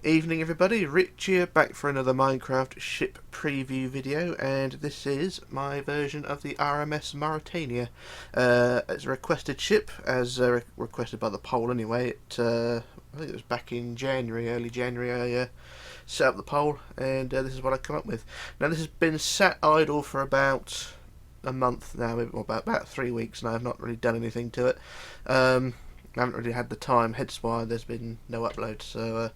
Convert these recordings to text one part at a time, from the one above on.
Evening everybody, Rich here, back for another Minecraft ship preview video, and this is my version of the RMS Mauretania. It's a requested ship, as requested by the poll anyway. I think it was back in January, early January, I set up the poll, and this is what I come up with. Now this has been sat idle for about a month now, maybe about 3 weeks, and I have not really done anything to it. I haven't really had the time, hence why there's been no upload, so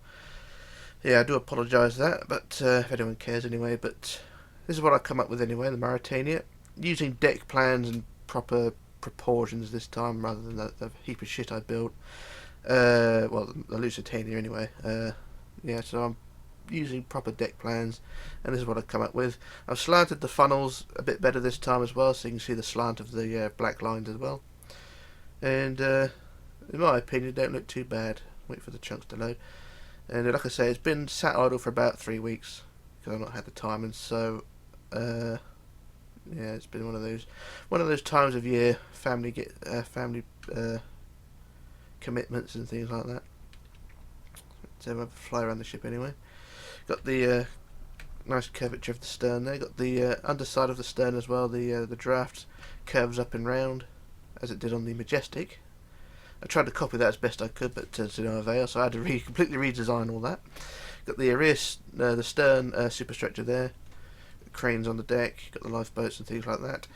yeah, I do apologise for that, but if anyone cares anyway, but this is what I come up with anyway, the Mauretania, using deck plans and proper proportions this time, rather than the heap of shit I built. Well, the Lusitania anyway. Yeah, so I'm using proper deck plans, and this is what I come up with. I've slanted the funnels a bit better this time as well, so you can see the slant of the black lines as well. And in my opinion, don't look too bad. Wait for the chunks to load. And like I say, it's been sat idle for about 3 weeks because I've not had the time, and so yeah, it's been one of those times of year, family commitments and things like that. So I'll have a fly around the ship anyway. Got the nice curvature of the stern there. Got the underside of the stern as well. The draft curves up and round as it did on the Majestic. I tried to copy that as best I could, but to no avail, so I had to completely redesign all that. Got the rear, the stern superstructure there, cranes on the deck, got the lifeboats and things like that.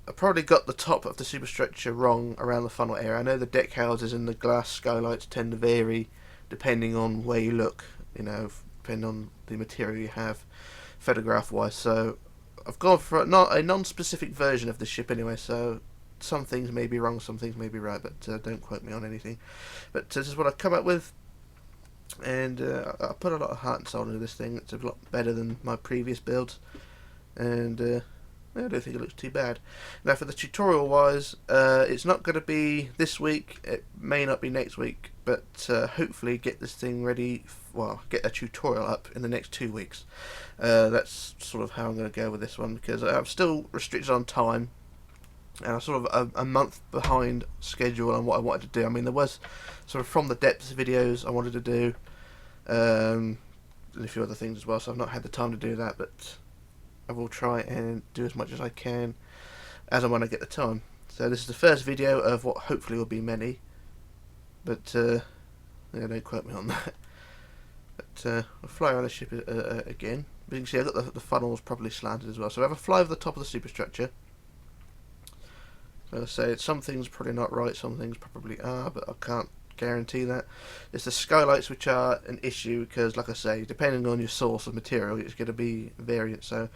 I probably got the top of the superstructure wrong around the funnel area. I know the deck houses and the glass skylights tend to vary depending on where you look, depending on the material you have, photograph-wise. So I've gone for a non-specific version of the ship anyway, so some things may be wrong, some things may be right, but don't quote me on anything. But this is what I've come up with, and I put a lot of heart and soul into this thing. It's a lot better than my previous builds, and I don't think it looks too bad. Now for the tutorial wise, it's not going to be this week, it may not be next week, but hopefully get this thing ready, get a tutorial up in the next 2 weeks. That's sort of how I'm going to go with this one, because I'm still restricted on time, and I'm sort of a month behind schedule on what I wanted to do. I mean, there was sort of from the depths videos I wanted to do, and a few other things as well, so I've not had the time to do that, but I will try and do as much as I can as and when I get the time. So this is the first video of what hopefully will be many, but yeah, don't quote me on that. But I'll fly around the ship again. But you can see I've got the funnels properly slanted as well, so I have a fly over the top of the superstructure. As I say, some things probably not right, some things probably are, but I can't guarantee that. It's the skylights which are an issue, because like I say, depending on your source of material, it's going to be variant. So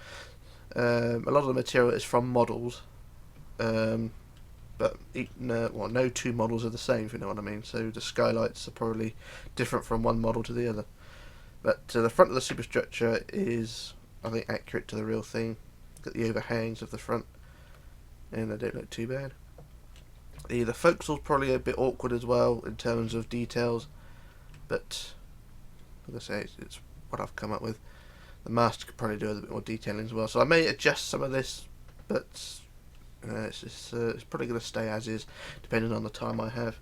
a lot of the material is from models, but no two models are the same, if you know what I mean. So the skylights are probably different from one model to the other. But the front of the superstructure is, I think, accurate to the real thing. Got the overhangs of the front, and they don't look too bad. The forecastle's probably a bit awkward as well in terms of details, but like I say, it's what I've come up with. The mast could probably do a bit more detailing as well, so I may adjust some of this, but it's probably going to stay as is, depending on the time I have.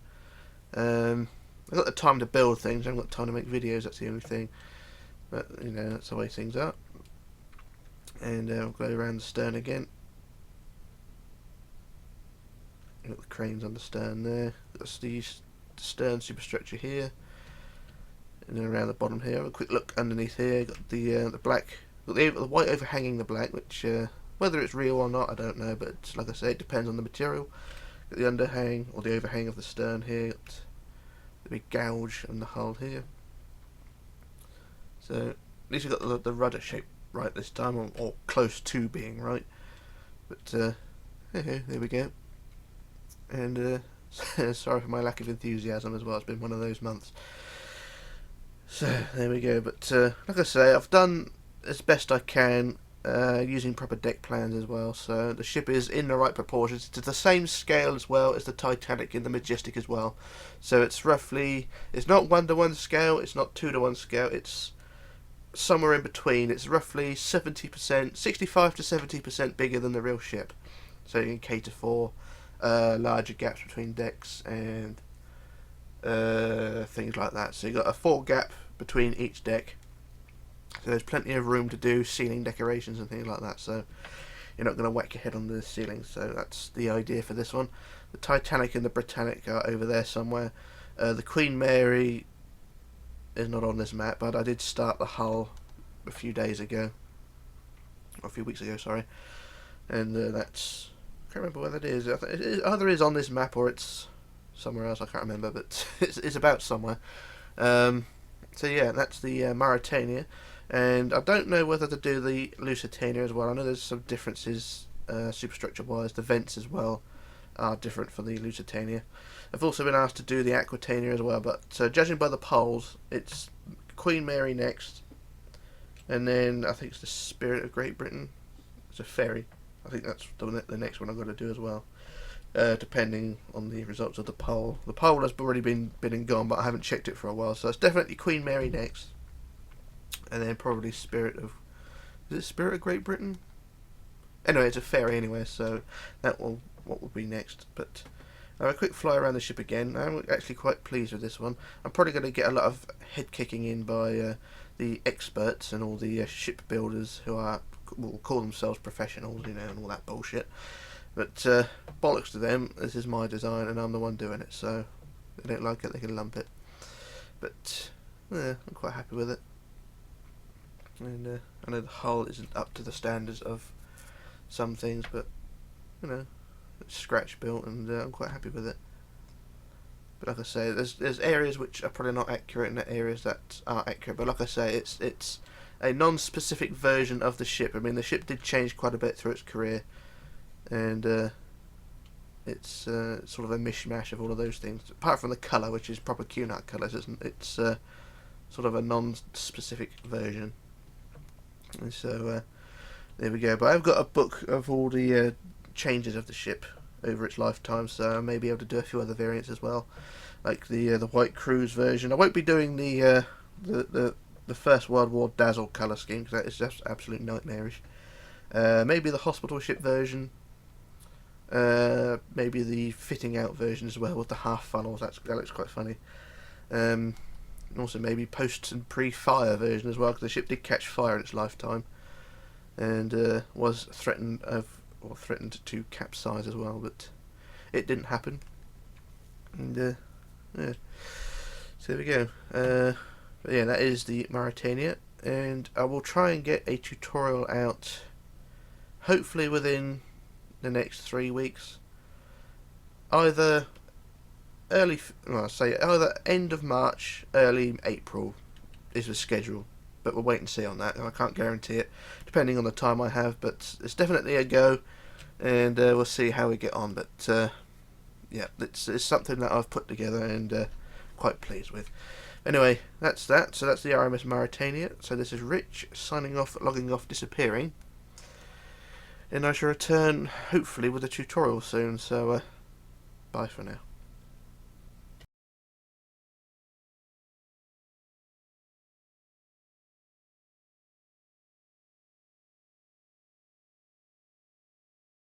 I've got the time to build things, I haven't got time to make videos, that's the only thing, but that's the way things are. And I'll go around the stern again. Got the cranes on the stern there. That's the stern superstructure here, and then around the bottom here. Have a quick look underneath here. Got the black, got the white overhanging the black, which whether it's real or not, I don't know. But like I say, it depends on the material. Got the underhang or the overhang of the stern here. Got the big gouge on the hull here. So at least we've got the rudder shape right this time, or close to being right. But there we go. And sorry for my lack of enthusiasm as well, it's been one of those months. So there we go, but like I say, I've done as best I can using proper deck plans as well, so the ship is in the right proportions. It's the same scale as well as the Titanic and the Majestic as well, so it's roughly, it's not 1:1 scale, it's not 2:1 scale, it's somewhere in between. It's roughly 70%, 65 to 70% bigger than the real ship, so you can cater for larger gaps between decks and things like that. So you've got a 4-gap between each deck, so there's plenty of room to do ceiling decorations and things like that, so you're not going to whack your head on the ceiling. So that's the idea for this one. The Titanic and the Britannic are over there somewhere. The Queen Mary is not on this map, but I did start the hull a few days ago, or a few weeks ago, sorry, and that's, I can't remember where that is. It either is on this map or it's somewhere else, I can't remember, but it's about somewhere. So yeah, that's the Mauretania, and I don't know whether to do the Lusitania as well. I know there's some differences superstructure wise. The vents as well are different for the Lusitania. I've also been asked to do the Aquitania as well, but judging by the polls, it's Queen Mary next, and then I think it's the Spirit of Great Britain. It's a ferry. I think that's the next one I've got to do as well, depending on the results of the poll. The poll has already been and gone, but I haven't checked it for a while, so it's definitely Queen Mary next, and then probably Spirit of... Is it Spirit of Great Britain? Anyway, it's a ferry anyway, so that will what will be next. But I have a quick fly around the ship again. I'm actually quite pleased with this one. I'm probably going to get a lot of head kicking in by the experts and all the ship builders who will call themselves professionals, you know, and all that bullshit. But bollocks to them. This is my design, and I'm the one doing it. So if they don't like it, they can lump it. But I'm quite happy with it. And I know the hull isn't up to the standards of some things, but you know, it's scratch built, and I'm quite happy with it. But like I say, there's areas which are probably not accurate, and areas that are accurate. But like I say, it's a non-specific version of the ship. I mean, the ship did change quite a bit through its career, and it's sort of a mishmash of all of those things. Apart from the colour, which is proper Cunard colours, isn't it? It's sort of a non-specific version. And so there we go. But I've got a book of all the changes of the ship over its lifetime, so I may be able to do a few other variants as well, like the White Cruise version. I won't be doing the First World War Dazzle colour scheme, because that is just absolutely nightmarish. Maybe the hospital ship version, maybe the fitting out version as well with the half funnels. That looks quite funny. And also maybe post and pre-fire version as well, because the ship did catch fire in its lifetime, and was threatened to capsize as well, but it didn't happen. And yeah, so there we go. But yeah, that is the Mauretania, and I will try and get a tutorial out hopefully within the next 3 weeks, either either end of March, early April is the schedule, but we'll wait and see on that. I can't guarantee it, depending on the time I have, but it's definitely a go, and we'll see how we get on. But yeah, it's something that I've put together and quite pleased with. Anyway, that's that. So that's the RMS Mauretania. So this is Rich signing off, logging off, disappearing, and I shall return hopefully with a tutorial soon. So bye for now.